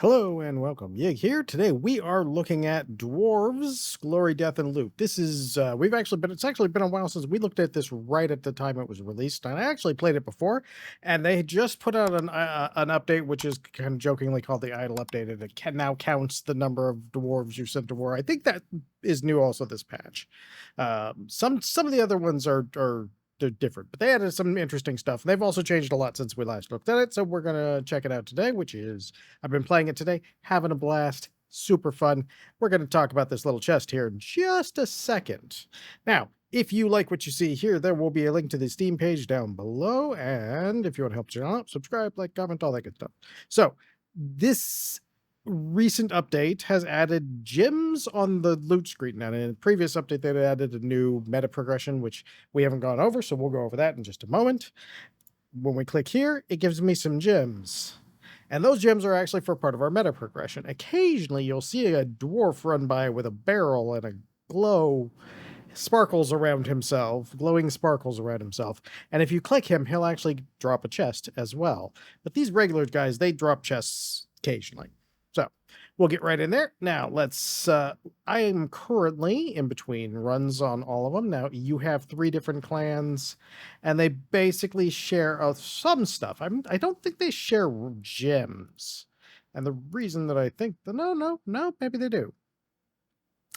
Hello and welcome. Yig here. Today we are looking at Dwarves Glory, Death, and Loot. This is it's actually been a while since we looked at this right at the time it was released, and I actually played it before, and they just put out an update which is kind of jokingly called the idle update, and it now counts the number of dwarves you sent to war. I think that is new also this patch. Some of the other ones are they're different, but they added some interesting stuff. They've also changed a lot since we last looked at it, so we're gonna check it out today, which is I've been playing it today, having a blast, super fun. We're gonna talk about this little chest here in just a second. Now, if you like what you see here, there will be a link to the Steam page down below, and if you want to help the channel out, subscribe, like, comment, all that good stuff. So, this recent update has added gems on the loot screen. Now, in the previous update, they added a new meta progression, which we haven't gone over, so we'll go over that in just a moment. When we click here, it gives me some gems. And those gems are actually for part of our meta progression. Occasionally, you'll see a dwarf run by with a barrel and a glowing sparkles around himself. And if you click him, he'll actually drop a chest as well. But these regular guys, they drop chests occasionally. So we'll get right in there. Now let's, I am currently in between runs on all of them. Now you have 3 different clans and they basically share some stuff. I don't think they share gems. And the reason that I think, no, maybe they do.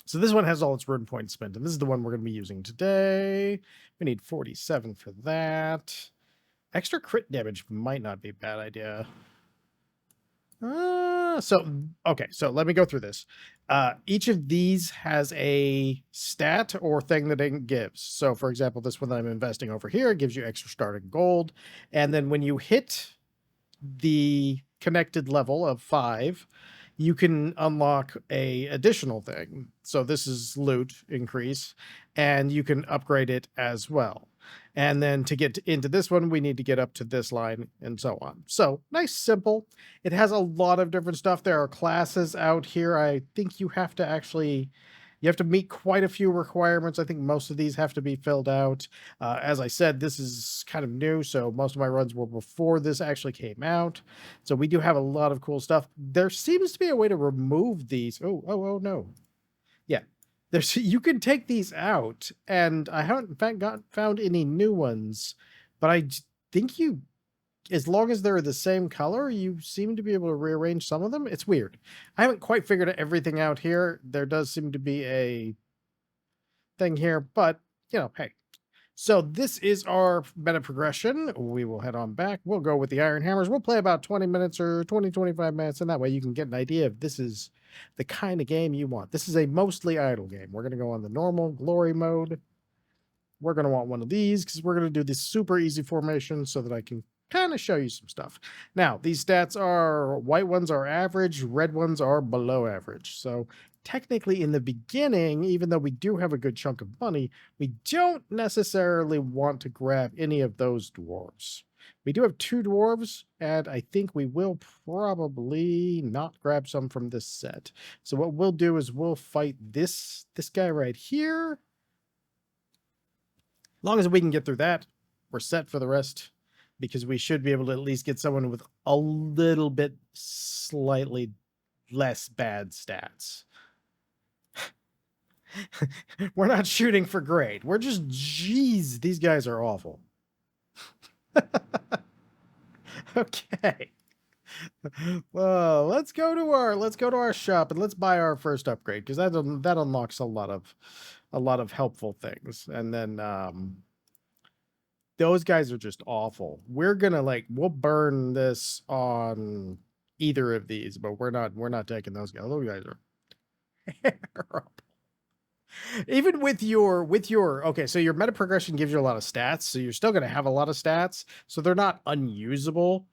So this one has all its rune points spent, and this is the one we're going to be using today. We need 47 for that. Extra crit damage might not be a bad idea. Okay, so let me go through this. Each of these has a stat or thing that it gives. So for example, this one that I'm investing over here gives you extra starting gold. And then when you hit the connected level of 5, you can unlock a additional thing. So this is loot increase, and you can upgrade it as well. And then to get into this one, we need to get up to this line and so on. So nice, simple. It has a lot of different stuff. There are classes out here. I think you have to meet quite a few requirements. I think most of these have to be filled out. As I said, this is kind of new, so most of my runs were before this actually came out. So we do have a lot of cool stuff. There seems to be a way to remove these. Oh no. Yeah. You can take these out, and I haven't in fact found any new ones, but I think as long as they're the same color, you seem to be able to rearrange some of them. It's weird. I haven't quite figured everything out here. There does seem to be a thing here, but, hey. So this is our meta progression. We will head on back. We'll go with the Iron Hammers. We'll play about 20 minutes or 25 minutes, and that way you can get an idea if this is the kind of game you want. This is a mostly idle game. We're going to go on the normal glory mode. We're going to want one of these because we're going to do this super easy formation so that I can kind of show you some stuff. Now, these stats are, white ones are average, red ones are below average. So technically in the beginning, even though we do have a good chunk of money, we don't necessarily want to grab any of those dwarves. We do have 2 dwarves, and I think we will probably not grab some from this set. So what we'll do is we'll fight this guy right here. As long as we can get through that, we're set for the rest, because we should be able to at least get someone with a little bit slightly less bad stats. We're not shooting for grade. We're just, geez, these guys are awful. Okay. Well, let's go to our shop and let's buy our first upgrade, because that unlocks a lot of helpful things. And then those guys are just awful. We're gonna we'll burn this on either of these, but we're not taking those guys. Those guys are terrible. Even with your okay, so your meta progression gives you a lot of stats, so you're still gonna have a lot of stats, so they're not unusable.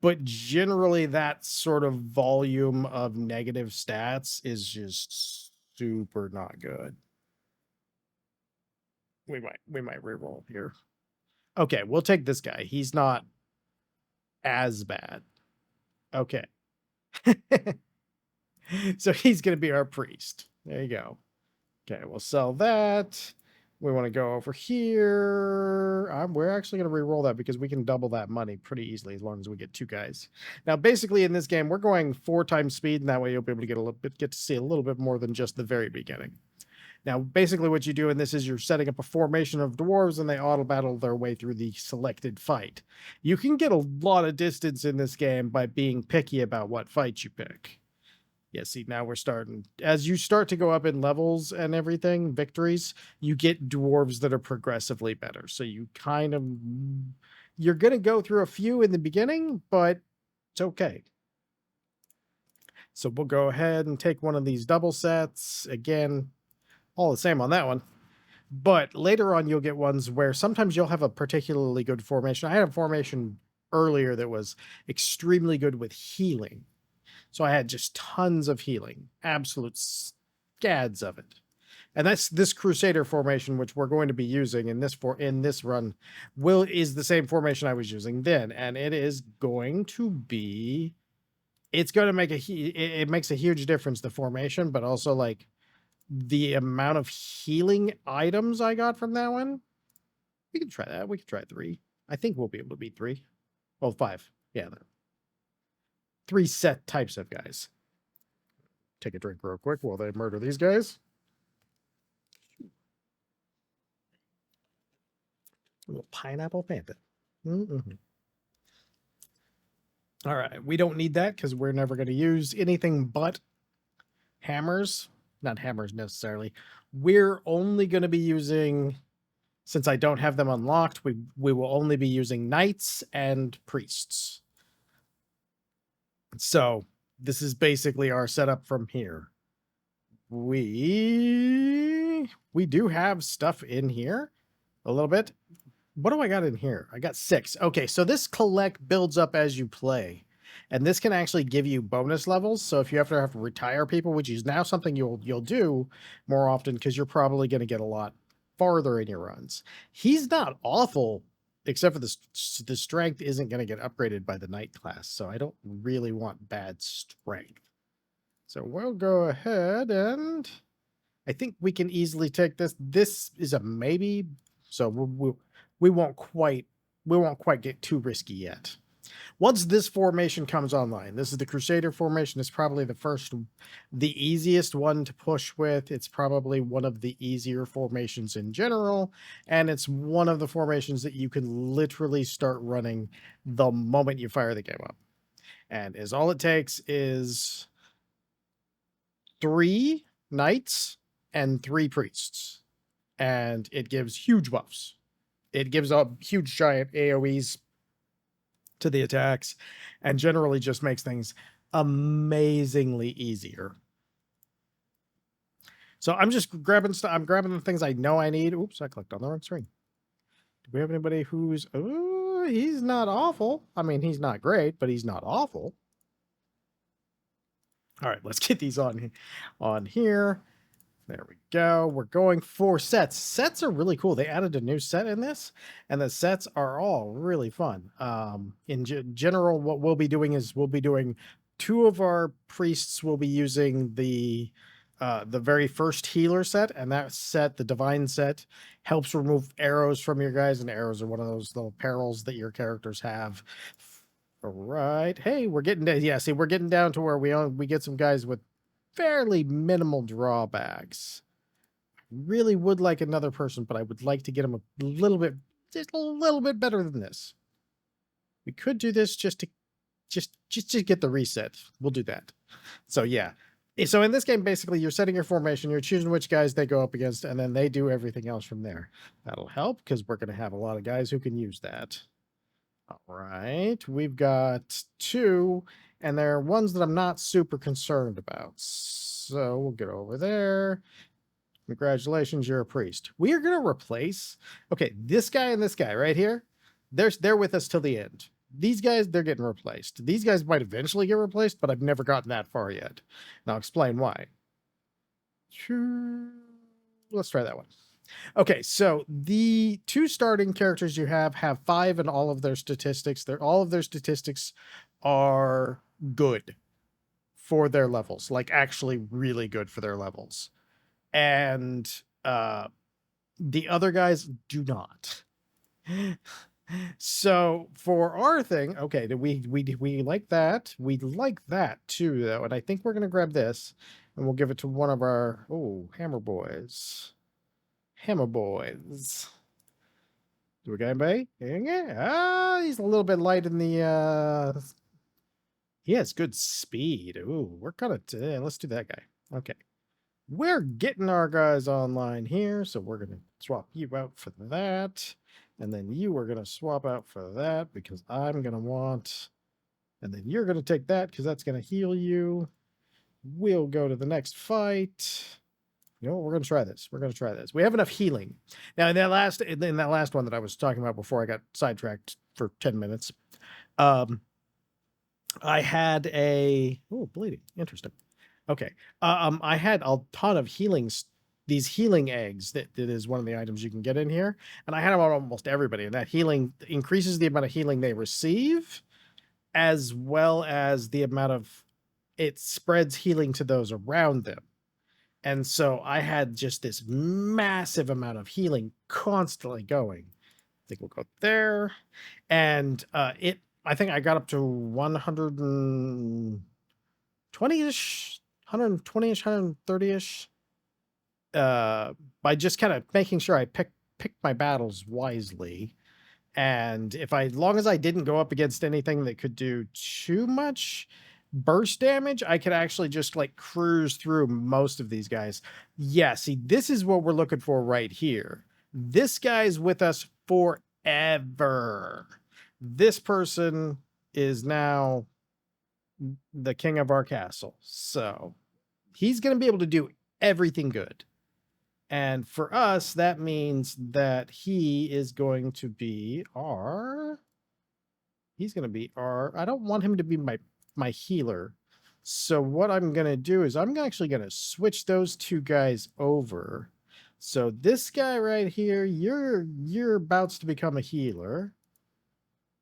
But generally, that sort of volume of negative stats is just super not good. We might reroll here. Okay, we'll take this guy. He's not as bad. Okay. So he's going to be our priest. There you go. Okay, we'll sell that. We want to go over here. We're actually going to re-roll that because we can double that money pretty easily as long as we get 2 guys. Now, basically in this game, we're going 4 times speed, and that way you'll be able to get to see a little bit more than just the very beginning. Now, basically what you do in this is you're setting up a formation of dwarves, and they auto battle their way through the selected fight. You can get a lot of distance in this game by being picky about what fight you pick. Yeah, see, now we're starting. As you start to go up in levels and everything, victories, you get dwarves that are progressively better. So you kind of, you're going to go through a few in the beginning, but it's okay. So we'll go ahead and take one of these double sets. Again, all the same on that one. But later on, you'll get ones where sometimes you'll have a particularly good formation. I had a formation earlier that was extremely good with healing. So I had just tons of healing, absolute scads of it. And that's this Crusader formation, which we're going to be using in this run, is the same formation I was using then, and it is going to be. It's going to make it makes a huge difference, the formation, but also like the amount of healing items I got from that one. We can try that. We can try 3. I think we'll be able to beat 3. Well, 5. Yeah. 3 set types of guys. Take a drink real quick while they murder these guys. A little pineapple panda. Mm-hmm. All right. We don't need that because we're never going to use anything but hammers. Not hammers necessarily. We're only going to be using, since I don't have them unlocked, we will only be using knights and priests. So this is basically our setup from here. We do have stuff in here a little bit. What do I got in here? I got 6. Okay, so this builds up as you play. And this can actually give you bonus levels. So if you have to retire people, which is now something you'll do more often because you're probably going to get a lot farther in your runs. He's not awful, except for the strength isn't going to get upgraded by the knight class. So I don't really want bad strength. So we'll go ahead and I think we can easily take this. This is a maybe. So we won't quite get too risky yet. Once this formation comes online, this is the Crusader formation. It's probably the easiest one to push with. It's probably one of the easier formations in general, and it's one of the formations that you can literally start running the moment you fire the game up. And all it takes is 3 knights and 3 priests, and it gives huge buffs. It gives up huge giant AoEs to the attacks and generally just makes things amazingly easier. So I'm just grabbing stuff. I'm grabbing the things I know I need. Oops, I clicked on the wrong screen. Do we have anybody who's... Oh, he's not awful. I mean, he's not great, but he's not awful. All right, let's get these on here. There we go. We're going 4 sets. Sets are really cool. They added a new set in this, and the sets are all really fun. In general, what we'll be doing is 2 of our priests will be using the very first healer set, and that set, the divine set, helps remove arrows from your guys, and arrows are one of those little perils that your characters have. All right. Hey, we're getting down to where we get some guys with fairly minimal drawbacks. Really would like another person, but I would like to get him just a little bit better than this. We could do this just to get the reset. We'll do that. So yeah. So in this game, basically, you're setting your formation, you're choosing which guys they go up against, and then they do everything else from there. That'll help because we're going to have a lot of guys who can use that. All right. We've got 2. And there are ones that I'm not super concerned about. So we'll get over there. Congratulations, you're a priest. We are going to replace... Okay, this guy and this guy right here, they're with us till the end. These guys, they're getting replaced. These guys might eventually get replaced, but I've never gotten that far yet. And I'll explain why. Let's try that one. Okay, so the 2 starting characters you have 5 in all of their statistics. All of their statistics are good for their levels, like actually really good for their levels. And The other guys do not. So for our thing, okay, we like that. We like that too, though, and I think we're gonna grab this, and we'll give it to one of our hammer boys. Hammer boys. Do we got anybody? Ah, he's a little bit light in the. He has good speed. Ooh, we're gonna let's do that guy. Okay, we're getting our guys online here, so we're gonna swap you out for that. And then you are going to swap out for that because I'm going to want, and then you're going to take that because that's going to heal you. We'll go to the next fight. You know what? We're going to try this. We're going to try this. We have enough healing. Now, in that last one that I was talking about before I got sidetracked for 10 minutes, I had bleeding. Interesting. Okay. I had a ton of these healing eggs that is one of the items you can get in here. And I had them on almost everybody. And that healing increases the amount of healing they receive, as well as the amount of it spreads healing to those around them. And so I had just this massive amount of healing constantly going. I think we'll go there. And I think I got up to 120-ish, 120-ish, 130-ish. By just kind of making sure I pick my battles wisely. And long as I didn't go up against anything that could do too much burst damage, I could actually just like cruise through most of these guys. Yeah, see, this is what we're looking for right here. This guy's with us forever. This person is now the king of our castle. So he's going to be able to do everything good. And for us, that means that he is going to be I don't want him to be my healer. So what I'm going to do is I'm actually going to switch those two guys over. So this guy right here, you're about to become a healer.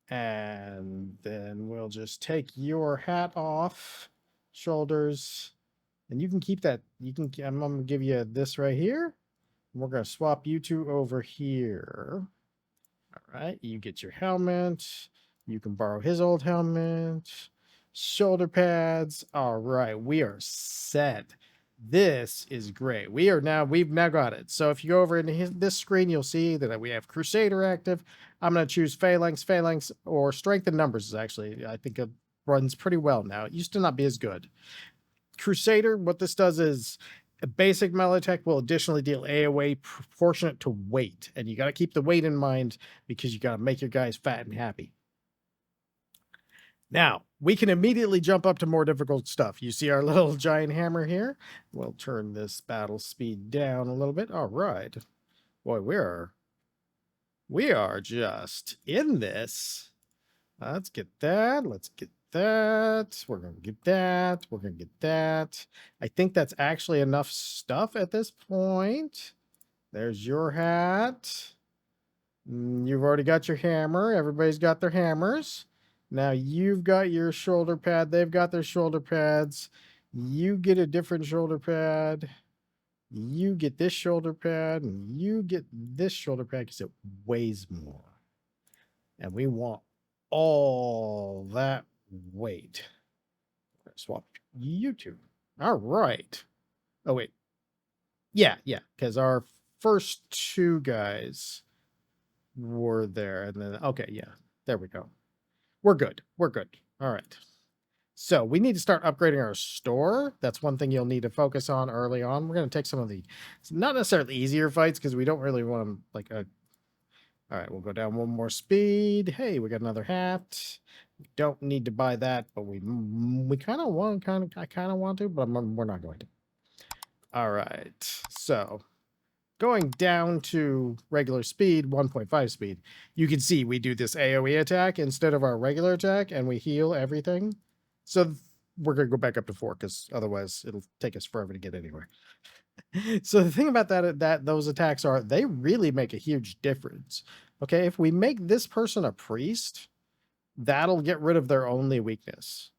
And then we'll just take your hat off, shoulders, and you can keep that. I'm going to give you this right here. We're going to swap you two over here. All right, you get your helmet. You can borrow his old helmet. Shoulder pads. All right, we are set. This is great. We've now got it. So if you go over into this screen, you'll see that we have Crusader active. I'm going to choose Phalanx, or Strength in Numbers is actually, I think it runs pretty well now. It used to not be as good. Crusader, what this does is a basic melee attack will additionally deal AoE proportionate to weight. And you got to keep the weight in mind because you got to make your guys fat and happy. Now, we can immediately jump up to more difficult stuff. You see our little giant hammer here? We'll turn this battle speed down a little bit. All right. Boy, we are just in this. Let's get that. Let's get that. We're going to get that. We're going to get that. I think that's actually enough stuff at this point. There's your hat. You've already got your hammer. Everybody's got their hammers. Now you've got your shoulder pad. They've got their shoulder pads. You get a different shoulder pad. You get this shoulder pad. And you get this shoulder pad because it weighs more. And we want all that weight. Swap you two. All right. Oh, wait. Yeah, because our first two guys were there. And then, okay, yeah, there we go. We're good. We're good. All right. So we need to start upgrading our store. That's one thing you'll need to focus on early on. We're going to take some of the, not necessarily easier fights because we don't really want them like a. All right, we'll go down one more speed. Hey, we got another hat. We don't need to buy that, but we kind of want, I kind of want to, but we're not going to. All right, so going down to regular speed, 1.5 speed, you can see we do this AoE attack instead of our regular attack, and we heal everything. So we're going to go back up to 4 because otherwise it'll take us forever to get anywhere. So the thing about that those attacks are, they really make a huge difference. Okay, if we make this person a priest, that'll get rid of their only weakness.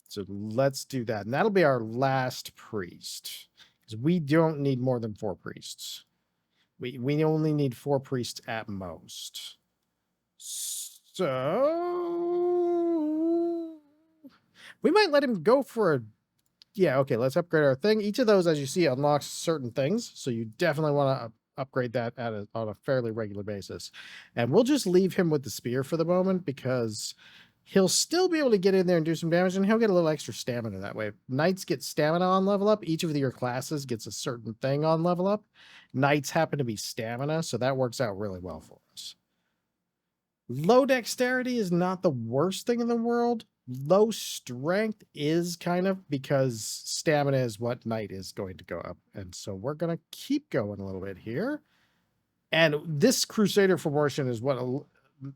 So let's do that. And that'll be our last priest. Because we don't need more than 4 priests. We only need 4 priests at most. So we might let him go for a yeah, okay, let's upgrade our thing. Each of those, as you see, unlocks certain things, so you definitely want to upgrade that on a fairly regular basis. And we'll just leave him with the spear for the moment because he'll still be able to get in there and do some damage, and he'll get a little extra stamina that way. Knights get stamina on level up. Each of your classes gets a certain thing on level up. Knights happen to be stamina, so that works out really well for us. Low dexterity is not the worst thing in the world. Low strength is kind of, because stamina is what knight is going to go up. And so we're going to keep going a little bit here. And this Crusader formation is what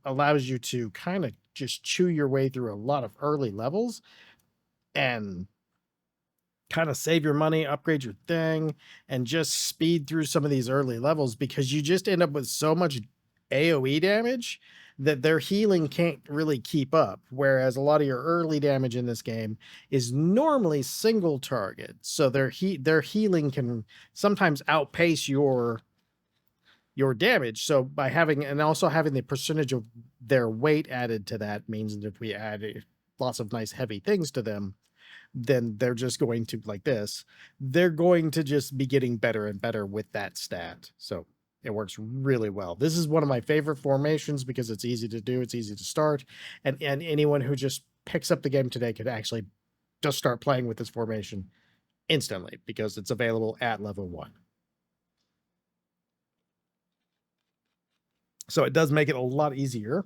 allows you to kind of just chew your way through a lot of early levels and kind of save your money, upgrade your thing, and just speed through some of these early levels, because you just end up with so much AoE damage that their healing can't really keep up. Whereas a lot of your early damage in this game is normally single target. So their healing can sometimes outpace your damage. So by having, and also having the percentage of their weight added to that, means that if we add lots of nice heavy things to them, then they're just going to, like this, they're going to just be getting better and better with that stat. So it works really well. This is one of my favorite formations because it's easy to do, it's easy to start, and anyone who just picks up the game today could actually just start playing with this formation instantly because it's available at level 1. So it does make it a lot easier.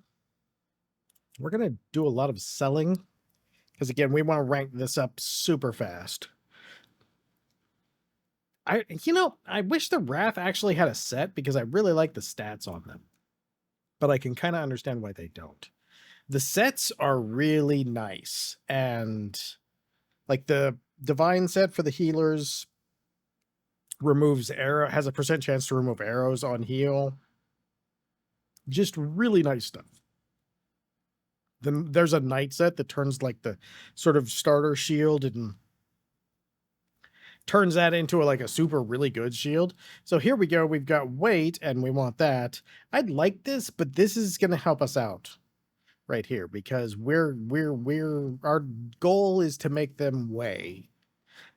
We're going to do a lot of selling because, again, we want to rank this up super fast. I wish the Wrath actually had a set because I really like the stats on them. But I can kind of understand why they don't. The sets are really nice. And like the Divine set for the healers removes has a % chance to remove arrows on heal. Just really nice stuff. Then there's a Knight set that turns like the sort of starter shield and turns that into like a super really good shield. So here we go. We've got weight and we want that. I'd like this, but this is going to help us out right here because our goal is to make them weigh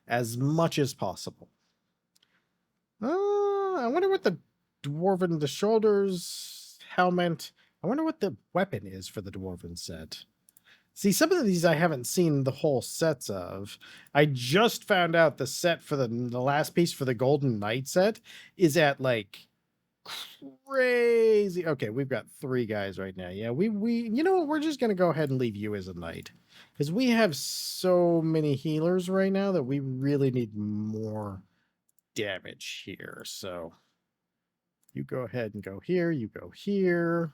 as much as possible. I wonder what the dwarven, the shoulders, helmet. I wonder what the weapon is for the dwarven set. See, some of these I haven't seen the whole sets of. I just found out the set for the last piece for the Golden Knight set is at like crazy. Okay, we've got 3 guys right now. Yeah, we you know what? We're just gonna go ahead and leave you as a knight because we have so many healers right now that we really need more damage here. So you go ahead and go here. You go here.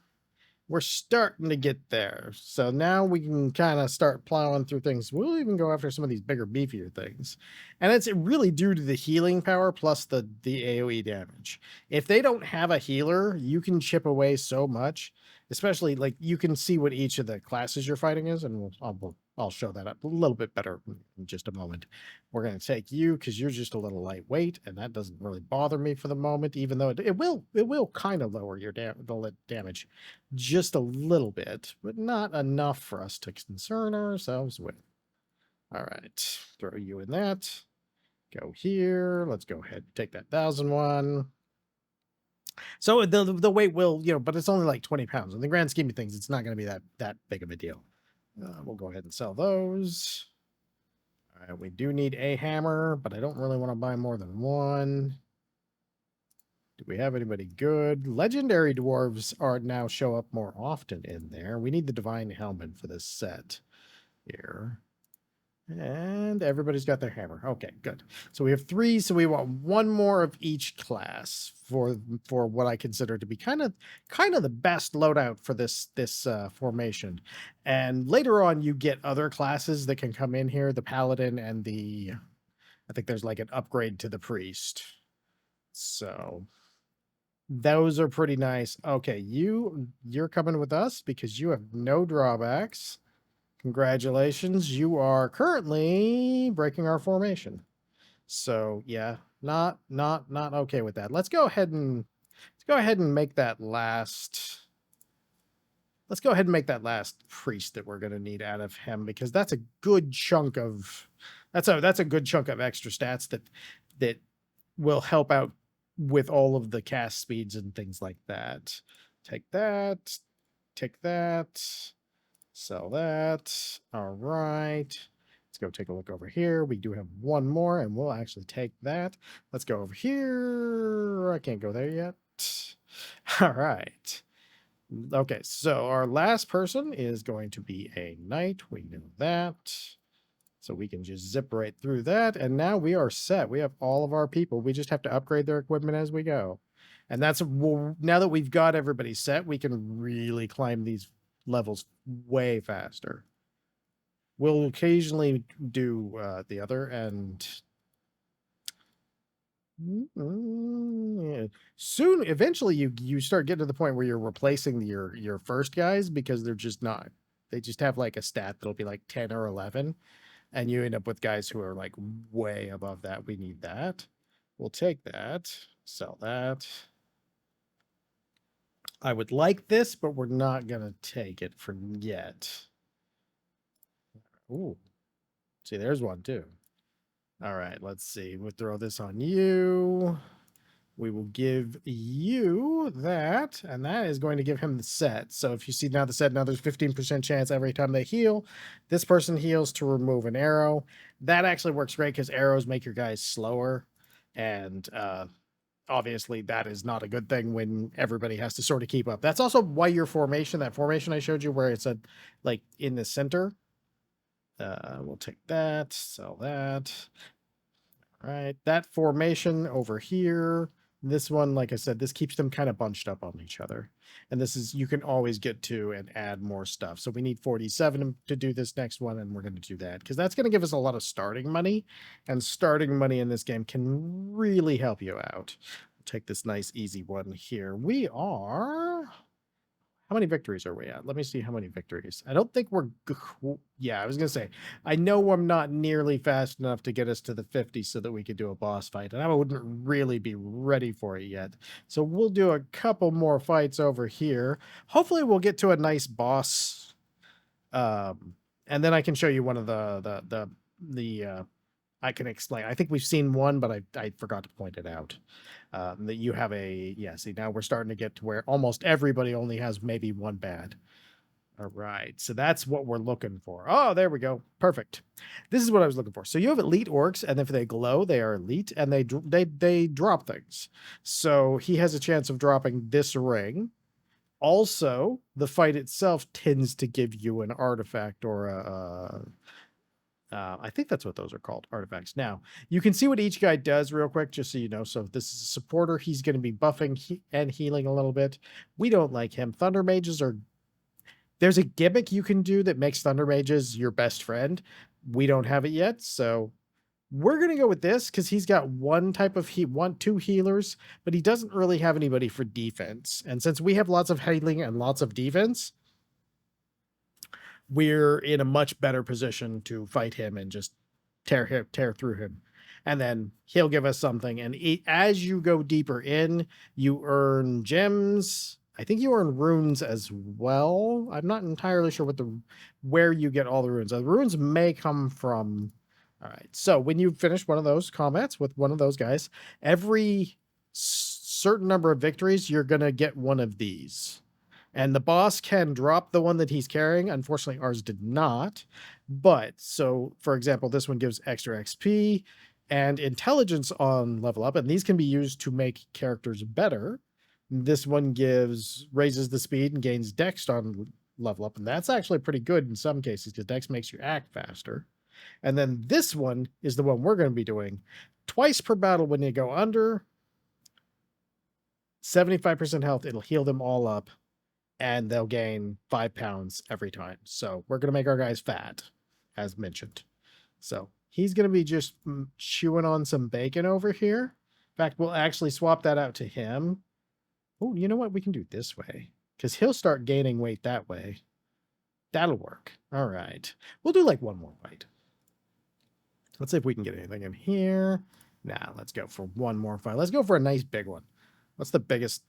We're starting to get there. So now we can kind of start plowing through things. We'll even go after some of these bigger, beefier things. And it's really due to the healing power plus the AoE damage. If they don't have a healer, you can chip away so much, especially like you can see what each of the classes you're fighting is. And I'll show that up a little bit better in just a moment. We're going to take you because you're just a little lightweight, and that doesn't really bother me for the moment, even though it will kind of lower your damage just a little bit, but not enough for us to concern ourselves with. All right, throw you in that. Go here. Let's go ahead and take that 1,001. So the weight will, but it's only like 20 pounds. In the grand scheme of things, it's not going to be that big of a deal. We'll go ahead and sell those. All right, we do need a hammer, but I don't really want to buy more than one. Do we have anybody good? Legendary dwarves are now show up more often in there. We need the divine helmet for this set here. And everybody's got their hammer. Okay, good. So we have 3, so we want 1 more of each class for what I consider to be kind of the best loadout for this formation. And later on, you get other classes that can come in here, the paladin and I think there's like an upgrade to the priest. So those are pretty nice. Okay, you're coming with us because you have no drawbacks. Congratulations, you are currently breaking our formation. So yeah, not okay with that. Let's go ahead and go ahead and make that last. Let's go ahead and make that last priest that we're going to need out of him, because that's a good chunk of that's a good chunk of extra stats that will help out with all of the cast speeds and things like that. Take that, sell that. All right. Let's go take a look over here. We do have one more, and we'll actually take that. Let's go over here. I can't go there yet. All right. Okay, so our last person is going to be a knight. We know that. So we can just zip right through that. And now we are set. We have all of our people. We just have to upgrade their equipment as we go. And that's, now that we've got everybody set, we can really climb these levels way faster. We'll occasionally do the other, and soon, eventually, you start getting to the point where you're replacing your first guys, because they're just not. They just have like a stat that'll be like 10 or 11, and you end up with guys who are like way above that. We need that. We'll take that, sell that. I would like this, but we're not gonna take it for yet. Ooh, see, there's one too. All right, let's see. We'll throw this on you. We will give you that, and that is going to give him the set. So if you see now the set, now there's 15% chance every time they heal. This person heals to remove an arrow. That actually works great because arrows make your guys slower. And obviously that is not a good thing when everybody has to sort of keep up. That's also why your formation, that formation I showed you where it said like in the center. We'll take that, sell that. All right, that formation over here. This one, like I said, this keeps them kind of bunched up on each other. And this is, you can always get to and add more stuff. So we need 47 to do this next one, and we're going to do that because that's going to give us a lot of starting money. And starting money in this game can really help you out. We'll take this nice, easy one here. We are... How many victories are we at? Let me see how many victories. I don't think we're... Yeah, I was going to say, I know I'm not nearly fast enough to get us to the 50 so that we could do a boss fight, and I wouldn't really be ready for it yet. So we'll do a couple more fights over here. Hopefully we'll get to a nice boss. And then I can show you one of the I can explain. I think we've seen one, but I forgot to point it out. That you have a... Yeah, see, now we're starting to get to where almost everybody only has maybe one bad. All right, so that's what we're looking for. Oh, there we go. Perfect. This is what I was looking for. So you have elite orcs, and if they glow, they are elite, and they drop things. So he has a chance of dropping this ring. Also, the fight itself tends to give you an artifact or a I think that's what those are called, artifacts. Now, you can see what each guy does real quick, just so you know. So if this is a supporter, he's going to be buffing and healing a little bit. We don't like him. Thunder mages are... There's a gimmick you can do that makes thunder mages your best friend. We don't have it yet, so we're going to go with this because he's got one type of two healers, but he doesn't really have anybody for defense. And since we have lots of healing and lots of defense, we're in a much better position to fight him and just tear through him. And then he'll give us something. And as you go deeper in, you earn gems. I think you earn runes as well. I'm not entirely sure where you get all the runes. The runes may come from... All right. So when you finish one of those combats with one of those guys, every certain number of victories, you're going to get one of these. And the boss can drop the one that he's carrying. Unfortunately, ours did not. But, so, for example, this one gives extra XP and intelligence on level up. And these can be used to make characters better. This one raises the speed and gains dex on level up. And that's actually pretty good in some cases because dex makes you act faster. And then this one is the one we're going to be doing. Twice per battle when you go under. 75% health. It'll heal them all up. And they'll gain 5 pounds every time. So we're going to make our guys fat, as mentioned. So he's going to be just chewing on some bacon over here. In fact, we'll actually swap that out to him. Oh, you know what? We can do it this way. Because he'll start gaining weight that way. That'll work. All right. We'll do like one more fight. Let's see if we can get anything in here. Nah, let's go for one more fight. Let's go for a nice big one. What's the biggest?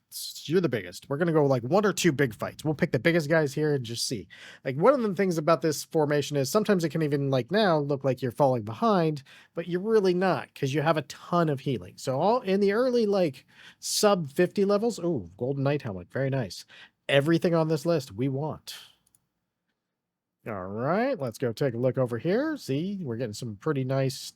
You're the biggest. We're gonna go like 1 or 2 big fights. We'll pick the biggest guys here and just see. Like one of the things about this formation is sometimes it can even like now look like you're falling behind, but you're really not because you have a ton of healing. So all in the early like sub 50 levels. Oh, golden knight helmet, very nice. Everything on this list we want. All right, let's go take a look over here. See, we're getting some pretty nice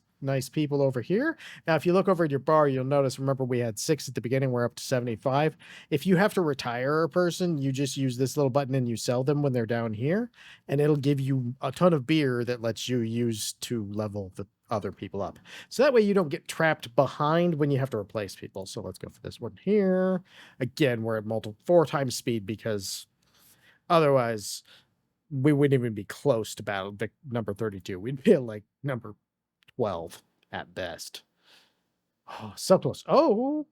people over here. Now, if you look over at your bar, you'll notice, remember we had 6 at the beginning, we're up to 75. If you have to retire a person, you just use this little button and you sell them when they're down here, and it'll give you a ton of beer that lets you use to level the other people up. So that way you don't get trapped behind when you have to replace people. So let's go for this one here. Again, we're at 4 times speed because otherwise we wouldn't even be close to battle number 32. We'd be at like number 12 at best. Oh, so close. Oh,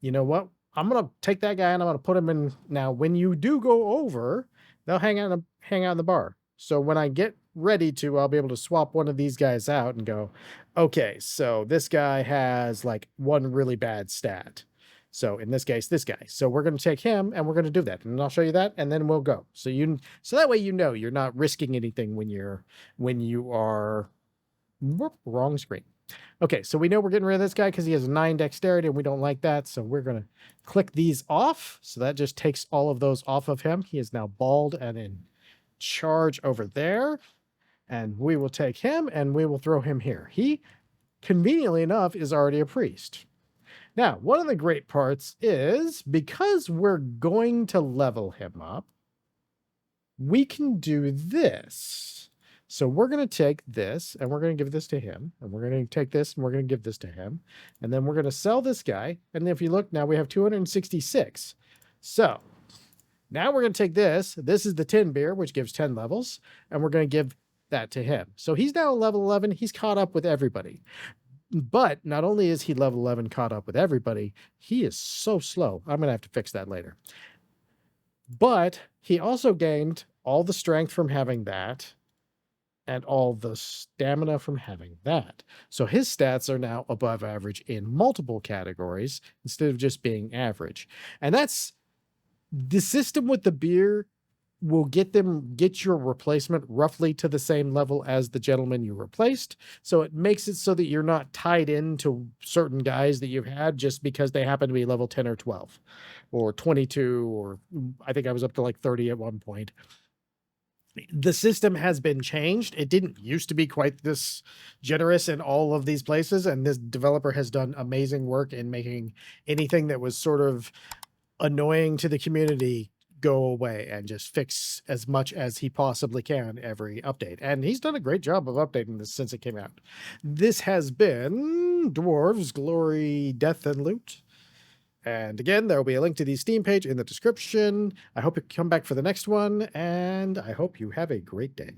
you know what? I'm going to take that guy and I'm going to put him in. Now, when you do go over, they'll hang out in the bar. So when I get ready to, I'll be able to swap one of these guys out and go, okay, so this guy has like one really bad stat. So in this case, this guy. So we're going to take him and we're going to do that. And I'll show you that and then we'll go. So that way, you're not risking anything when you are wrong screen. Okay, so we know we're getting rid of this guy because he has a 9 dexterity and we don't like that. So we're going to click these off. So that just takes all of those off of him. He is now bald and in charge over there. And we will take him and we will throw him here. He, conveniently enough, is already a priest. Now, one of the great parts is because we're going to level him up, we can do this. So we're going to take this and we're going to give this to him. And we're going to take this and we're going to give this to him. And then we're going to sell this guy. And if you look now, we have 266. So now we're going to take this. This is the tin beer, which gives 10 levels. And we're going to give that to him. So he's now level 11. He's caught up with everybody. But not only is he level 11 caught up with everybody, he is so slow. I'm going to have to fix that later. But he also gained all the strength from having that and all the stamina from having that. So his stats are now above average in multiple categories instead of just being average. And that's the system with the beer will get your replacement roughly to the same level as the gentleman you replaced. So it makes it so that you're not tied into certain guys that you've had just because they happen to be level 10 or 12 or 22, or I think I was up to like 30 at one point. The system has been changed. It didn't used to be quite this generous in all of these places. And this developer has done amazing work in making anything that was sort of annoying to the community go away and just fix as much as he possibly can every update. And he's done a great job of updating this since it came out. This has been Dwarfs Glory, Death and Loot. And again, there will be a link to the Steam page in the description. I hope you come back for the next one, and I hope you have a great day.